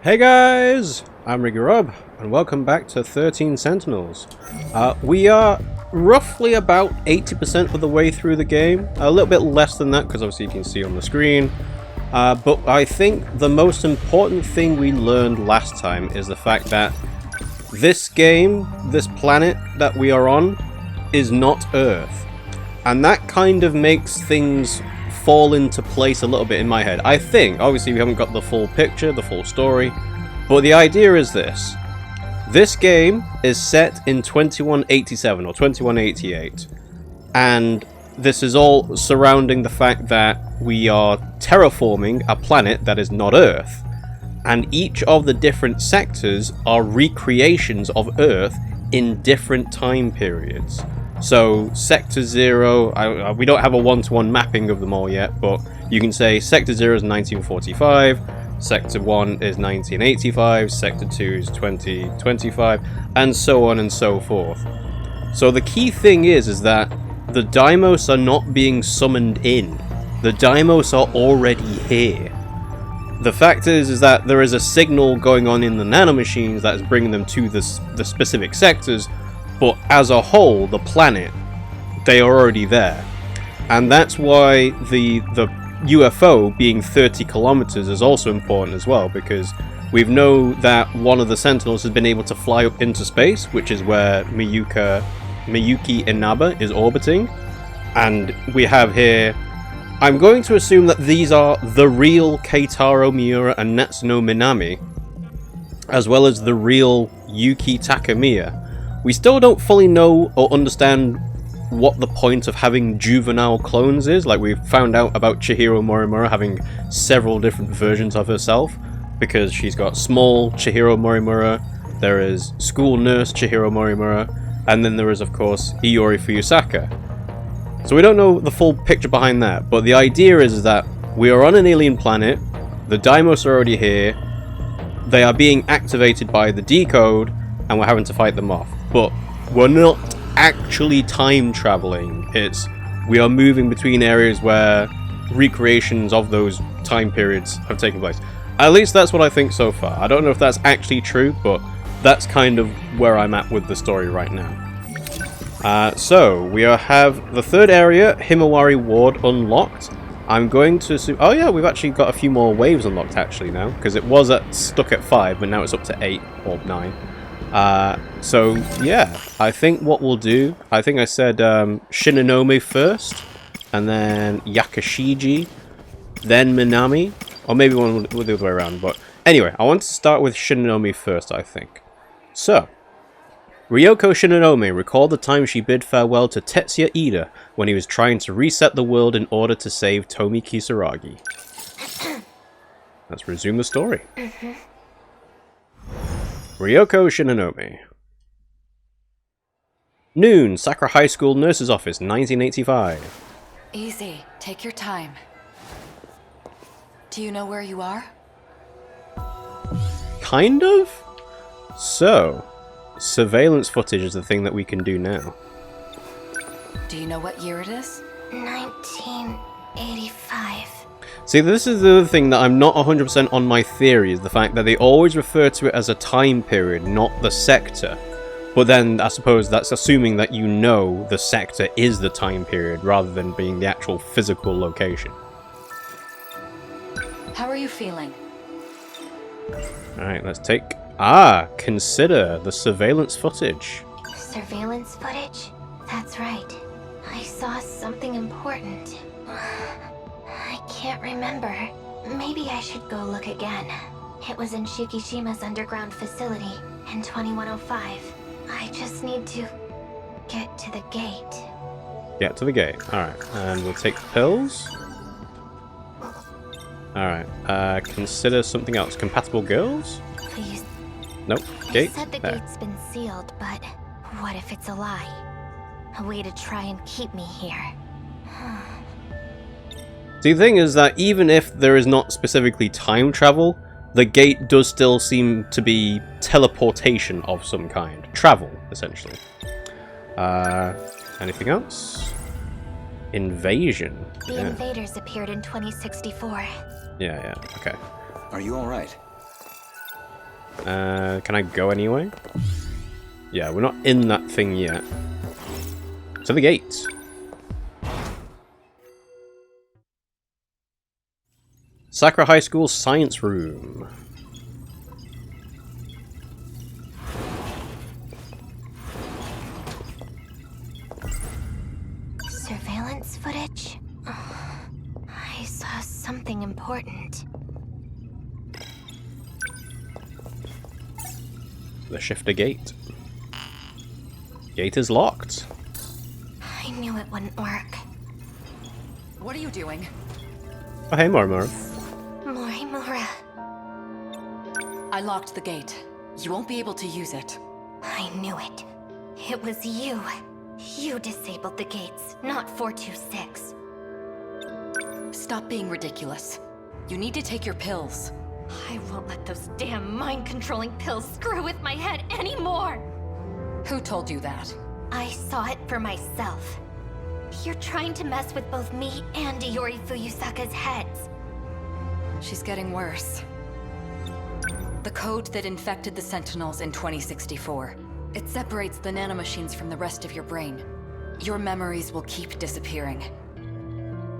Hey guys, I'm RiggyRob, and welcome back to 13 Sentinels. We are roughly about 80% of the way through the game, a little bit less than that because obviously you can see on the screen. But I think the most important thing we learned last time is the fact that this game, this planet that we are on, is not Earth. And that kind of makes things fall into place a little bit in my head. I think, obviously we haven't got the full picture, the full story, but the idea is this. This game is set in 2187 or 2188, and this is all surrounding the fact that we are terraforming a planet that is not Earth, and each of the different sectors are recreations of Earth in different time periods. So Sector 0, we don't have a one-to-one mapping of them all yet, but you can say Sector 0 is 1945, Sector 1 is 1985, Sector 2 is 2025, and so on and so forth. So the key thing is that the Daimos are not being summoned in. The Daimos are already here. The fact is that there is a signal going on in the nanomachines that is bringing them to the specific sectors, but as a whole, the planet, they are already there. And that's why the UFO being 30 kilometers is also important as well, because we know that one of the Sentinels has been able to fly up into space, which is where Miyuki Inaba is orbiting. And we have here, I'm going to assume that these are the real Keitaro Miura and Natsuno Minami, as well as the real Yuki Takamiya. We still don't fully know or understand what the point of having juvenile clones is. Like, we found out about Chihiro Morimura having several different versions of herself, because she's got small Chihiro Morimura, there is school nurse Chihiro Morimura, and then there is, of course, Iori Fuyusaka. So we don't know the full picture behind that, but the idea is that we are on an alien planet, the Daimos are already here, they are being activated by the decode, and we're having to fight them off. But we're not actually time traveling. We are moving between areas where recreations of those time periods have taken place. At least that's what I think so far. I don't know if that's actually true, but that's kind of where I'm at with the story right now. So we have the third area, Himawari Ward, unlocked. I'm going to assume... Oh yeah, we've actually got a few more waves unlocked actually now, because it was stuck at 5, but now it's up to 8 or 9. So yeah, I think what we'll do, I think I said Shinonome first, and then Yakushiji, then Minami, or maybe one the other way around, but anyway, I want to start with Shinonome first, I think. So, Ryoko Shinonome recalled the time she bid farewell to Tetsuya Ida when he was trying to reset the world in order to save Tomi Kisaragi. Let's resume the story. Ryoko Shinonome. Noon, Sakura High School Nurse's Office, 1985. Easy. Take your time. Do you know where you are? Kind of? So, surveillance footage is the thing that we can do now. Do you know what year it is? 1985. See, this is the other thing that I'm not 100% on my theory, is the fact that they always refer to it as a time period, not the sector. But then, I suppose that's assuming that you know the sector is the time period, rather than being the actual physical location. How are you feeling? Alright, let's take... consider the surveillance footage. Surveillance footage? That's right. I saw something important. I can't remember. Maybe I should go look again. It was in Shikishima's underground facility in 2105. I just need to get to the gate. Get to the gate. Alright, and we'll take the pills. Alright, consider something else. Compatible girls? Please. Nope. They Gate? said the There. gate's been sealed, but what if it's a lie? A way to try and keep me here. The thing is that even if there is not specifically time travel, the gate does still seem to be teleportation of some kind. Travel, essentially. Anything else? Invasion. The invaders appeared in 2064. Yeah, okay. Are you all right? Can I go anyway? Yeah, we're not in that thing yet. To the gate. Sakura High School Science Room. Surveillance footage? I saw something important. The shifter gate. Gate is locked. I knew it wouldn't work. What are you doing? Oh, hey, Morimura. Morimura. I locked the gate. You won't be able to use it. I knew it. It was you. You disabled the gates, not 426. Stop being ridiculous. You need to take your pills. I won't let those damn mind-controlling pills screw with my head anymore! Who told you that? I saw it for myself. You're trying to mess with both me and Iori Fuyusaka's heads. She's getting worse. The code that infected the Sentinels in 2064. It separates the nanomachines from the rest of your brain. Your memories will keep disappearing.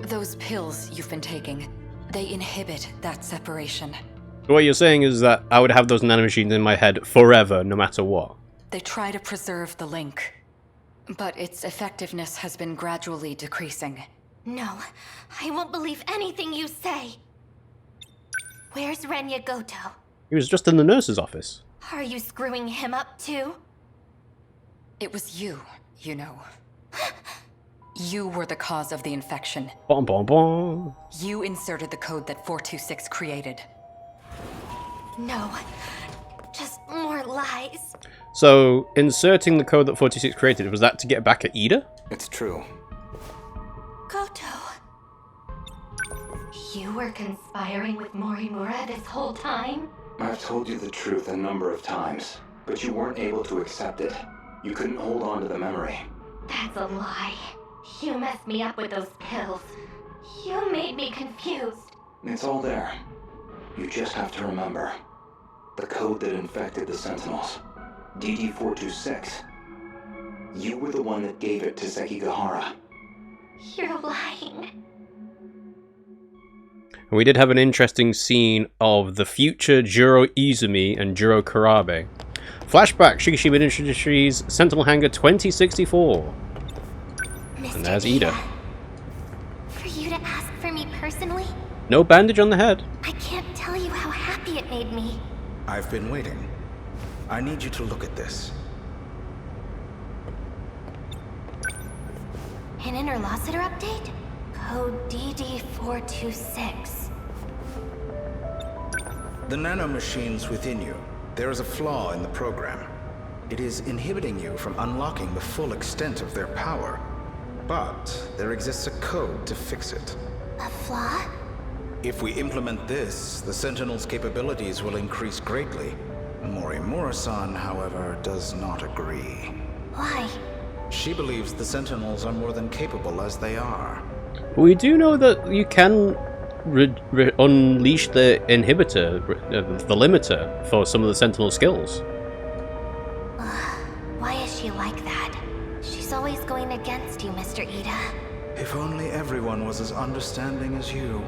Those pills you've been taking, they inhibit that separation. What you're saying is that I would have those nanomachines in my head forever, no matter what. They try to preserve the link, but its effectiveness has been gradually decreasing. No, I won't believe anything you say. Where's Renya Goto? He was just in the nurse's office. Are you screwing him up too? It was you, you know. You were the cause of the infection. Bom bom bom. You inserted the code that 426 created. No, just more lies. So, inserting the code that 46 created, was that to get back at Ida? It's true. Goto. You were conspiring with Morimura this whole time? I've told you the truth a number of times, but you weren't able to accept it. You couldn't hold on to the memory. That's a lie. You messed me up with those pills. You made me confused. It's all there. You just have to remember. The code that infected the Sentinels. DD426. You were the one that gave it to Sekigahara. You're lying. And we did have an interesting scene of the future Juro Izumi and Juro Karabe. Flashback, Shikishima Industries, Sentinel Hangar 2064. And there's Ida. For you to ask for me personally? No bandage on the head. I can't tell you how happy it made me. I've been waiting. I need you to look at this. An interlocutor update? Code DD426. The nanomachines within you, there is a flaw in the program. It is inhibiting you from unlocking the full extent of their power. But there exists a code to fix it. A flaw? If we implement this, the Sentinel's capabilities will increase greatly. Morimura-san, however, does not agree. Why? She believes the Sentinels are more than capable as they are. We do know that you can unleash the inhibitor, the limiter, for some of the Sentinel skills. Why is she like that? She's always going against you, Mr. Ida. If only everyone was as understanding as you.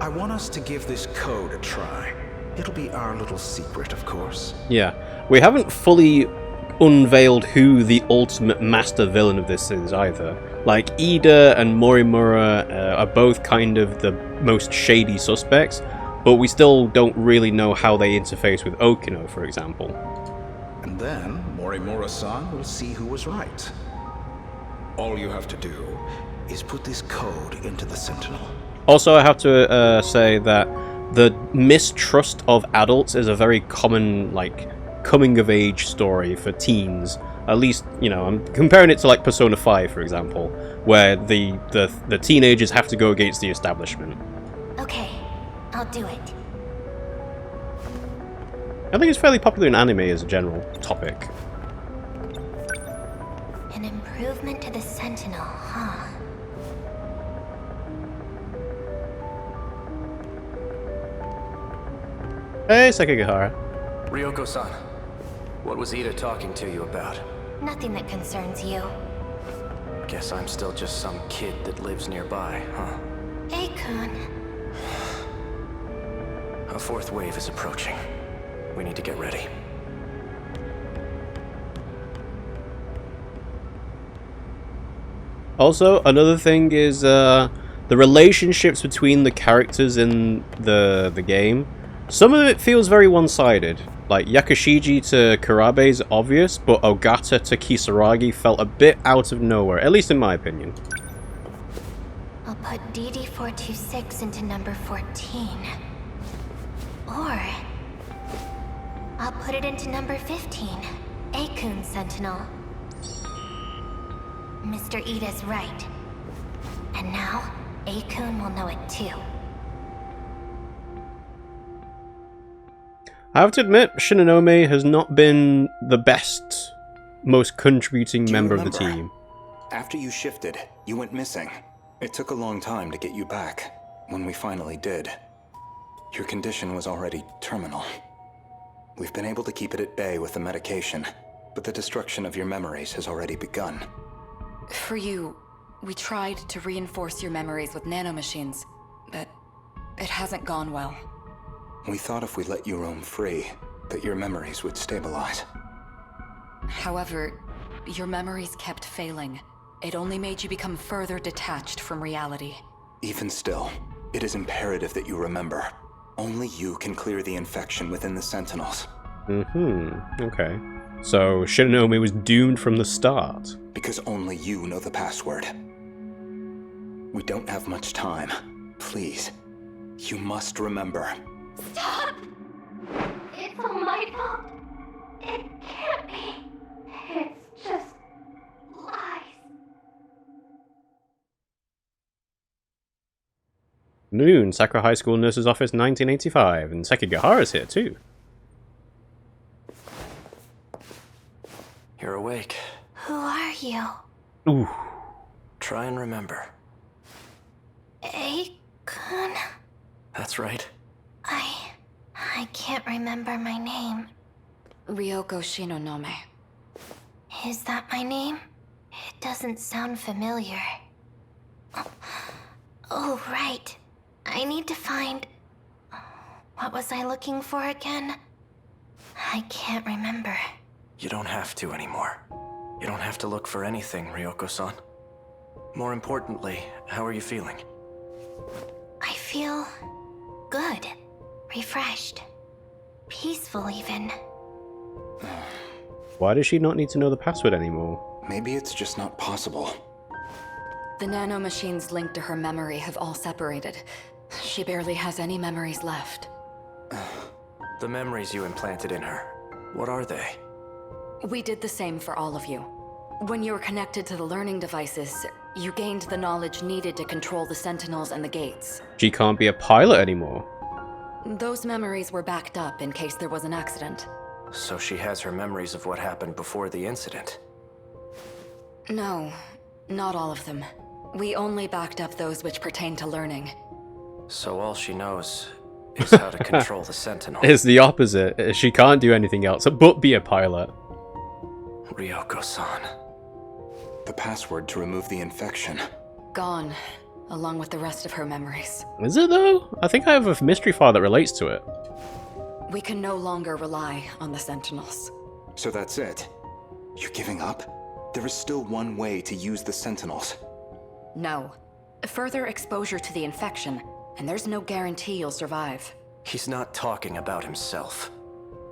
I want us to give this code a try. It'll be our little secret, of course. Yeah, we haven't fully unveiled who the ultimate master villain of this is either. Like, Ida and Morimura are both kind of the most shady suspects, but we still don't really know how they interface with Okino, for example. And then Morimura-san will see who was right. All you have to do is put this code into the Sentinel. Also, I have to say that the mistrust of adults is a very common, like, coming-of-age story for teens. At least, you know, I'm comparing it to, like, Persona 5, for example, where the teenagers have to go against the establishment. Okay, I'll do it. I think it's fairly popular in anime as a general topic. An improvement to the Sentinel, huh? Hey, Sekigahara. Ryoko-san, what was Ida talking to you about? Nothing that concerns you. Guess I'm still just some kid that lives nearby, huh? Akun. A fourth wave is approaching. We need to get ready. Also, another thing is the relationships between the characters in the game. Some of it feels very one-sided. Like, Yakushiji to Kurabe is obvious, but Ogata to Kisaragi felt a bit out of nowhere, at least in my opinion. I'll put DD426 into number 14. Or I'll put it into number 15. Akun Sentinel. Mr. Ida's right. And now, Akun will know it too. I have to admit, Shinonome has not been the best, most contributing member of the team. After you shifted, you went missing. It took a long time to get you back. When we finally did, your condition was already terminal. We've been able to keep it at bay with the medication, but the destruction of your memories has already begun. For you, we tried to reinforce your memories with nanomachines, but it hasn't gone well. We thought if we let you roam free, that your memories would stabilize. However, your memories kept failing. It only made you become further detached from reality. Even still, it is imperative that you remember. Only you can clear the infection within the Sentinels. Okay. So, Shinonome was doomed from the start. Because only you know the password. We don't have much time. Please, you must remember. Stop! It's all my fault. It can't be. It's just lies. Noon, Sakura High School Nurse's Office, 1985, and Sekigahara's here too. You're awake. Who are you? Ooh. Try and remember. Akun? That's right. I can't remember my name. Ryoko Shinonome. Is that my name? It doesn't sound familiar. Oh, right. I need to find... What was I looking for again? I can't remember. You don't have to anymore. You don't have to look for anything, Ryoko-san. More importantly, how are you feeling? I feel... good. Refreshed. Peaceful, even. Why does she not need to know the password anymore? Maybe it's just not possible. The nanomachines linked to her memory have all separated. She barely has any memories left. The memories you implanted in her, what are they? We did the same for all of you. When you were connected to the learning devices, you gained the knowledge needed to control the Sentinels and the gates. She can't be a pilot anymore. Those memories were backed up in case there was an accident. So she has her memories of what happened before the incident. No, not all of them. We only backed up those which pertain to learning. So all she knows is how to control the Sentinel. It's the opposite. She can't do anything else but be a pilot. Ryoko-san. The password to remove the infection. Gone, along with the rest of her memories. Is it though? I think I have a mystery file that relates to it. We can no longer rely on the Sentinels. So that's it? You're giving up? There is still one way to use the Sentinels. No. Further exposure to the infection, and there's no guarantee you'll survive. He's not talking about himself.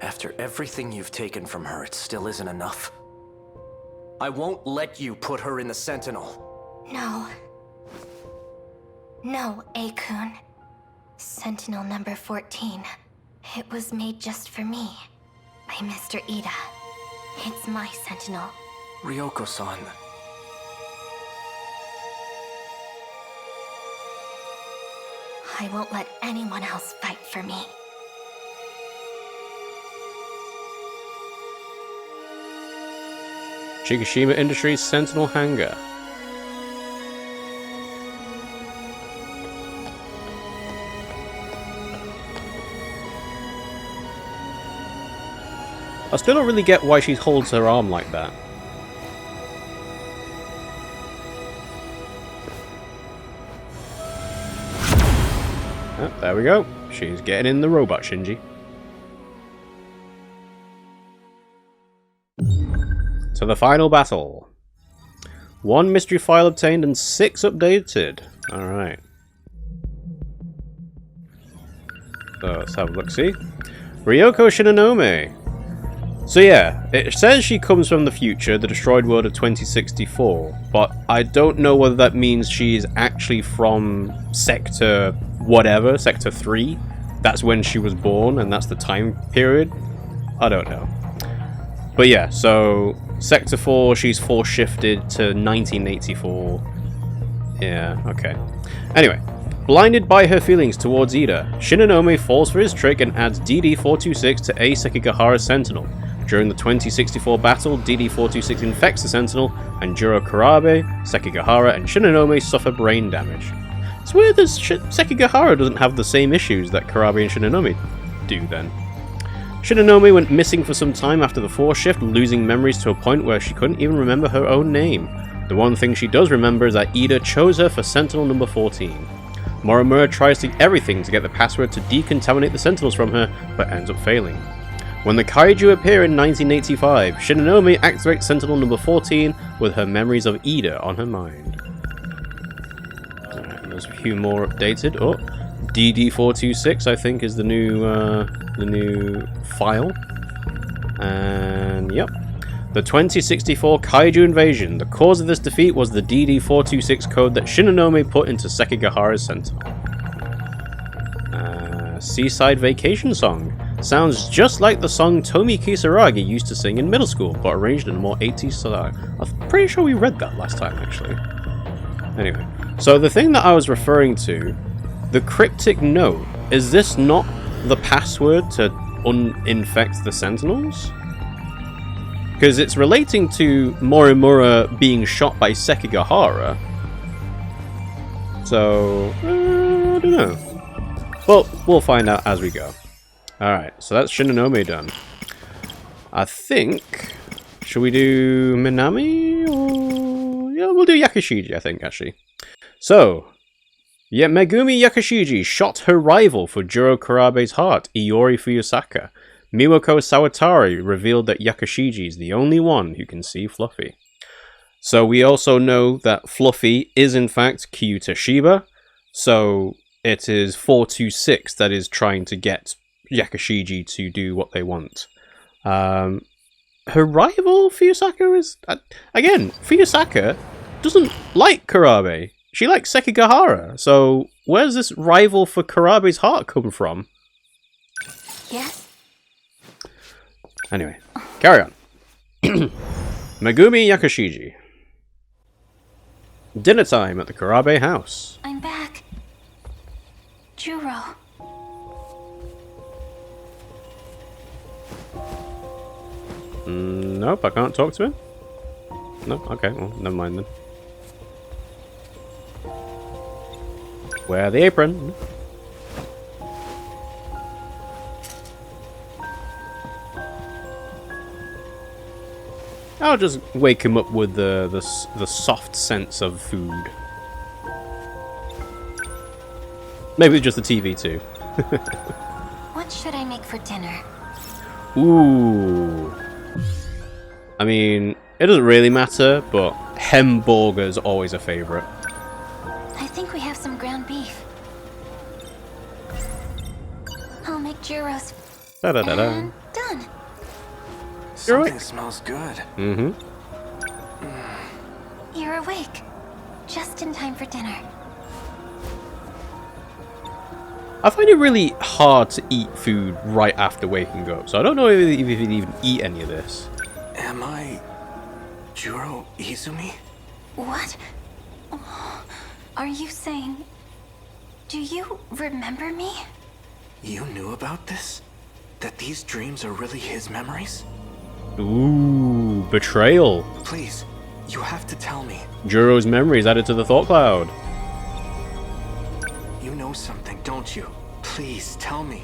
After everything you've taken from her, it still isn't enough. I won't let you put her in the Sentinel. No. No, Akun. Sentinel number 14. It was made just for me. By Mr. Ida. It's my Sentinel. Ryoko-san. I won't let anyone else fight for me. Shikishima Industries Sentinel Hangar. I still don't really get why she holds her arm like that. Oh, there we go. She's getting in the robot, Shinji. To the final battle. 1 mystery file obtained and 6 updated. Alright. So let's have a look-see. Ryoko Shinonome. So yeah, it says she comes from the future, the destroyed world of 2064, but I don't know whether that means she is actually from Sector whatever, Sector 3. That's when she was born, and that's the time period. I don't know. But yeah, so Sector 4, she's force shifted to 1984. Yeah, okay. Anyway. Blinded by her feelings towards Ida, Shinonome falls for his trick and adds DD-426 to A Sekigahara's Sentinel. During the 2064 battle, DD-426 infects the Sentinel, and Juro Kurabe, Sekigahara, and Shinonome suffer brain damage. It's weird that Sekigahara doesn't have the same issues that Kurabe and Shinonome do then. Shinonome went missing for some time after the force shift, losing memories to a point where she couldn't even remember her own name. The one thing she does remember is that Ida chose her for Sentinel number 14. Morimura tries everything to get the password to decontaminate the Sentinels from her, but ends up failing. When the Kaiju appear in 1985, Shinonome activates Sentinel number 14 with her memories of Ida on her mind. Alright, there's a few more updated. Oh, DD-426 I think is the new file. And yep. The 2064 Kaiju invasion. The cause of this defeat was the DD-426 code that Shinonome put into Sekigahara's Sentinel. Seaside Vacation Song. Sounds just like the song Tomi Kisaragi used to sing in middle school, but arranged in a more 80s style. I'm pretty sure we read that last time, actually. Anyway, so the thing that I was referring to, the cryptic note, is this not the password to uninfect the Sentinels? Because it's relating to Morimura being shot by Sekigahara. So, I don't know. Well, we'll find out as we go. Alright, so that's Shinonome done. I think... Should we do Minami? Or... Yeah, we'll do Yakushiji, I think, actually. So... Yeah, Megumi Yakushiji shot her rival for Juro Kurabe's heart, Iori Fuyusaka. Miwako Sawatari revealed that Yakushiji is the only one who can see Fluffy. So we also know that Fluffy is in fact Kyuta Shiba, so it is 426 that is trying to get Yakushiji to do what they want. Her rival, Fuyusaka, is... again, Fuyusaka doesn't like Kurabe. She likes Sekigahara, so where's this rival for Kurabe's heart come from? Yes? Anyway, carry on. Megumi Yakushiji. Dinner time at the Kurabe house. I'm back. Juro. Nope, I can't talk to him. No? Okay, well, never mind then. Wear the apron. I'll just wake him up with the soft sense of food. Maybe just the TV too. What should I make for dinner? Ooh. I mean, it doesn't really matter, but hamburger's always a favorite. I think we have some ground beef. I'll make gyros. Da-da-da-da. And done. Something smells good. Mm-hmm. You're awake. Just in time for dinner. I find it really hard to eat food right after waking up, so I don't know if you can even eat any of this. Am I Juro Izumi? What? Oh, are you saying... Do you remember me? You knew about this? That these dreams are really his memories? Ooh, betrayal. Please, you have to tell me. Juro's memories added to the thought cloud. You know something, don't you? Please, tell me.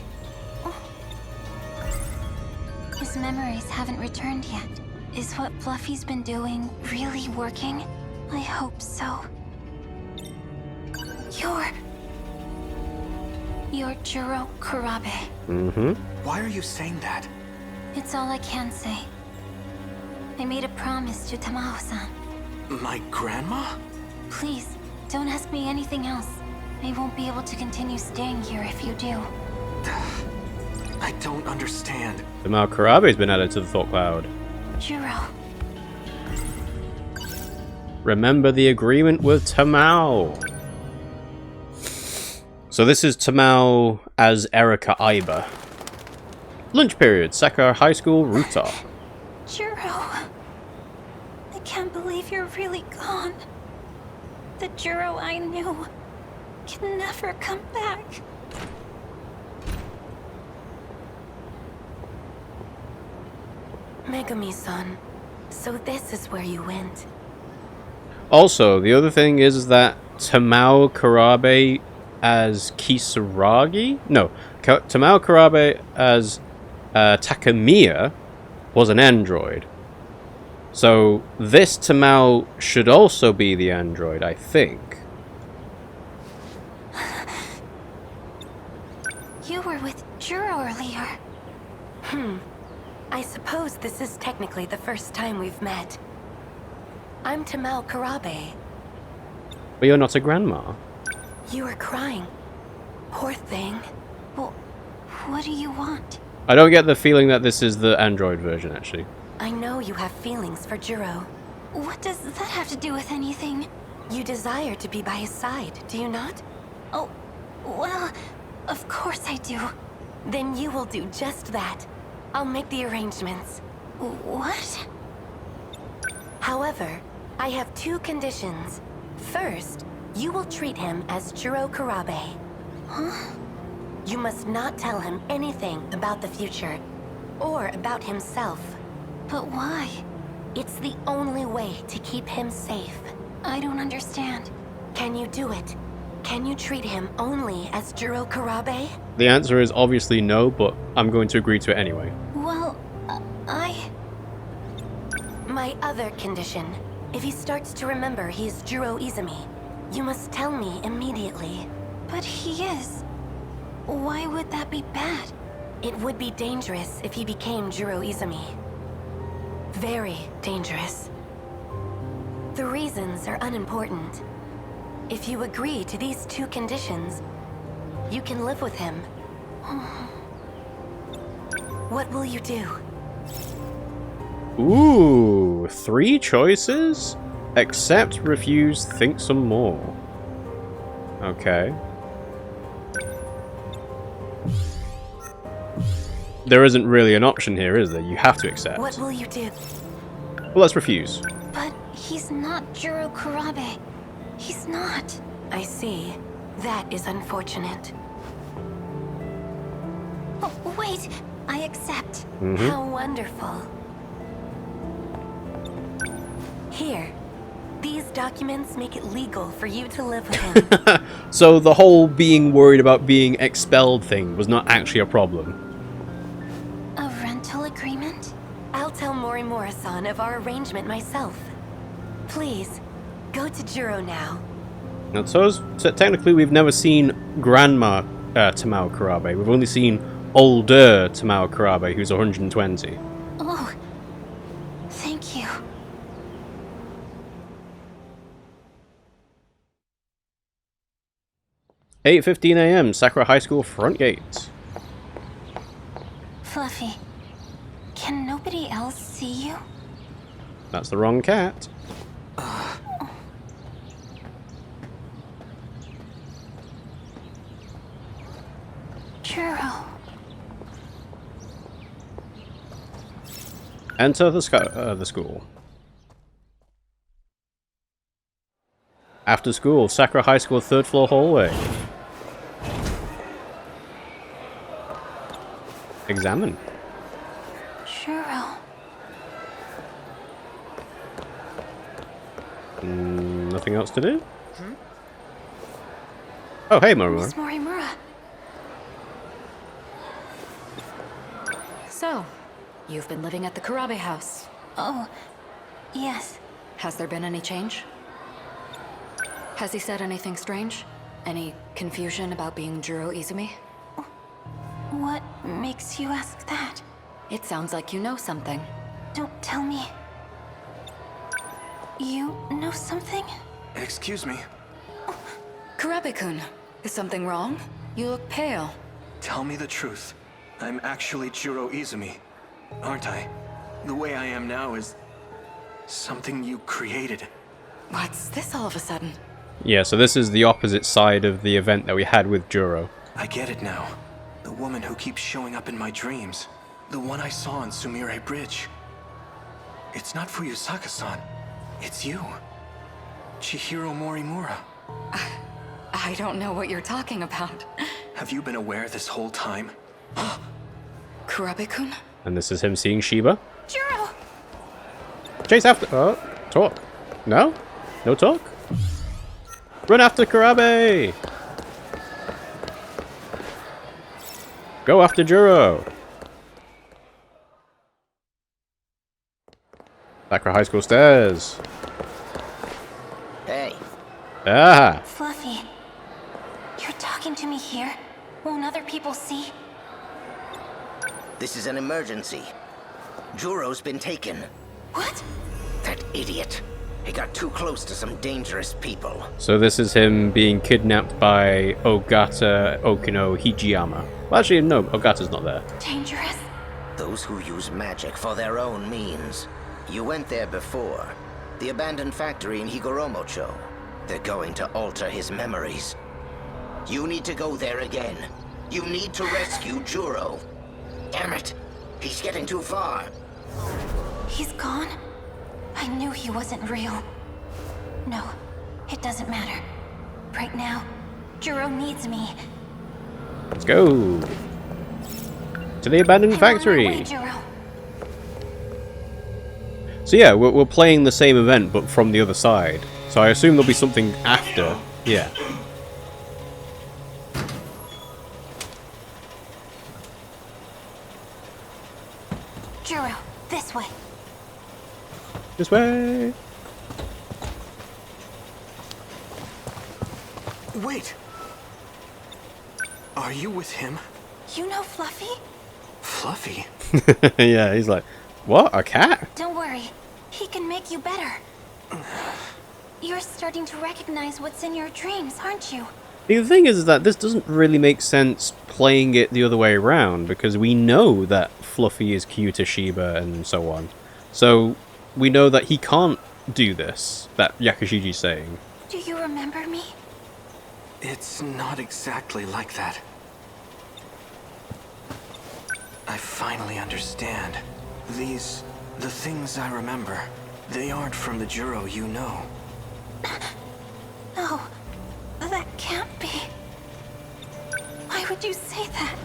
Is His memories haven't returned yet. Is what Fluffy's been doing really working? I hope so. You're Jiro Kurabe. Mm-hmm. Why are you saying that? It's all I can say. I made a promise to Tamao-san. My grandma? Please, don't ask me anything else. I won't be able to continue staying here if you do. I don't understand. Tamao Karabe's been added to the thought cloud. Jiro. Remember the agreement with Tamao. So this is Tamao as Erika Aiba. Lunch period, Sakura High School, Ruta. Jiro. I can't believe you're really gone. The Jiro I knew can never come back. Megami-san, so this is where you went. Also, the other thing is that Tamao Karabe as Kisaragi? No, Tamao Karabe as Takamiya was an android. So this Tamao should also be the android, I think. You were with Jiro earlier. I suppose this is technically the first time we've met. I'm Tamao Karabe. But you're not a grandma. You are crying. Poor thing. Well, what do you want? I don't get the feeling that this is the android version, actually. I know you have feelings for Jiro. What does that have to do with anything? You desire to be by his side, do you not? Oh, well, of course I do. Then you will do just that. I'll make the arrangements. What? However, I have two conditions. First, you will treat him as Jiro Karabe. Huh? You must not tell him anything about the future, or about himself. But why? It's the only way to keep him safe. I don't understand. Can you do it? Can you treat him only as Jiro Karabe? The answer is obviously no, but I'm going to agree to it anyway. Well, My other condition. If he starts to remember he is Jiro Izumi, you must tell me immediately. But he is. Why would that be bad? It would be dangerous if he became Jiro Izumi. Very dangerous. The reasons are unimportant. If you agree to these two conditions, you can live with him. What will you do? Ooh, 3 choices? Accept, refuse, think some more. Okay. There isn't really an option here, is there? You have to accept. What will you do? Well, let's refuse. But he's not Jiro Karabe. He's not. I see. That is unfortunate. Oh, wait, I accept. How wonderful. Here. These documents make it legal for you to live with him. So the whole being worried about being expelled thing was not actually a problem. A rental agreement? I'll tell Morimura-san of our arrangement myself. Please, go to Jiro now. Now, so technically we've never seen Grandma Tamao Karabe. We've only seen older Tamao Karabe, who's 120. Oh, thank you. $8:15 a.m. Sakura High School front gate. Fluffy, can nobody else see you? That's the wrong cat. Jiro. Enter the school. After school, Sakura High School 3rd floor hallway. Examine. Jiro. Nothing else to do? Oh, hey, Morimura. Miss Morimura. So, You've been living at the Kurabe house. Oh, yes. Has there been any change? Has he said anything strange? Any confusion about being Juro Izumi? What makes you ask that? It sounds like you know something. Don't tell me. You know something? Excuse me. Kurabe-kun, is something wrong? You look pale. Tell me the truth. I'm actually Juro Izumi, aren't I? The way I am now is something you created. What's this all of a sudden? Yeah, so this is the opposite side of the event that we had with Juro. I get it now. The woman who keeps showing up in my dreams. The one I saw on Sumire Bridge. It's not Fuyusaka-san. It's you. Chihiro Morimura. I don't know what you're talking about. Have you been aware this whole time? Kurabe-kun? And this is him seeing Shiba. Juro! Chase after... Oh, talk. No? No talk? Run after Kurabe! Go after Juro! Sakura High School stairs. Hey, Ah! Fluffy, you're talking to me here? Won't other people see? this is an emergency. Juro's been taken. What? That idiot. He got too close to some dangerous people. So this is him being kidnapped by Ogata Okino Hijiyama. Well, actually, no, Ogata's not there. Dangerous? Those who use magic for their own means. You went there before. The abandoned factory in Higoromocho. They're going to alter his memories. You need to go there again. You need to rescue Juro. Damn it! He's getting too far. He's gone? I knew he wasn't real. No, it doesn't matter. Right now, Juro needs me. Let's go! To the abandoned factory! I'm on my way, Juro. So yeah, we're playing the same event, but from the other side. So I assume there'll be something after. Yeah. Juro, this way. This way! Wait! Are you with him? You know Fluffy? Fluffy? Yeah, he's like, what? A cat? Don't worry. He can make you better. You're starting to recognize what's in your dreams, aren't you? The thing is that this doesn't really make sense playing it the other way around, because we know that Fluffy is Kyuta Shiba and so on. So we know that he can't do this, that Yakushiji's saying. Do you remember me? It's not exactly like that. I finally understand. The things I remember, they aren't from the Juro you know. No, that can't be. Why would you say that?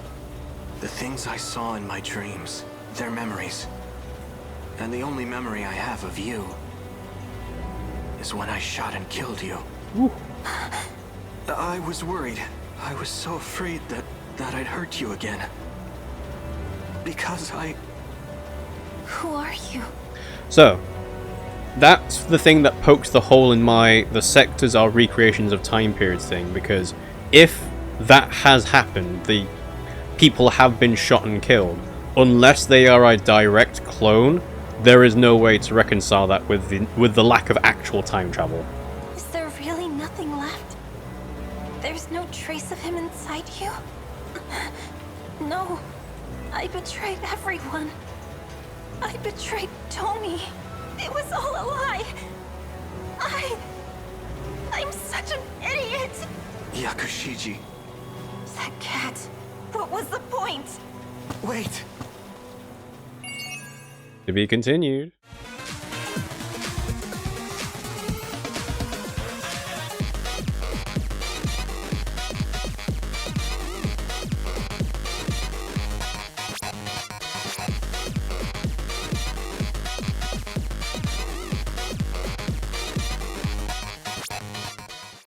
The things I saw in my dreams, they're memories. And the only memory I have of you is when I shot and killed you. Ooh. I was worried. I was so afraid that I'd hurt you again. Because Who are you? So, that's the thing that pokes the hole in the sectors are recreations of time periods thing, because if that has happened, the people have been shot and killed, unless they are a direct clone, there is no way to reconcile that with the lack of actual time travel. Is there really nothing left? There's no trace of him inside you? No. I betrayed everyone. I betrayed Tomi. It was all a lie. I'm such an idiot. Yakushiji. That cat. What was the point? Wait. To be continued.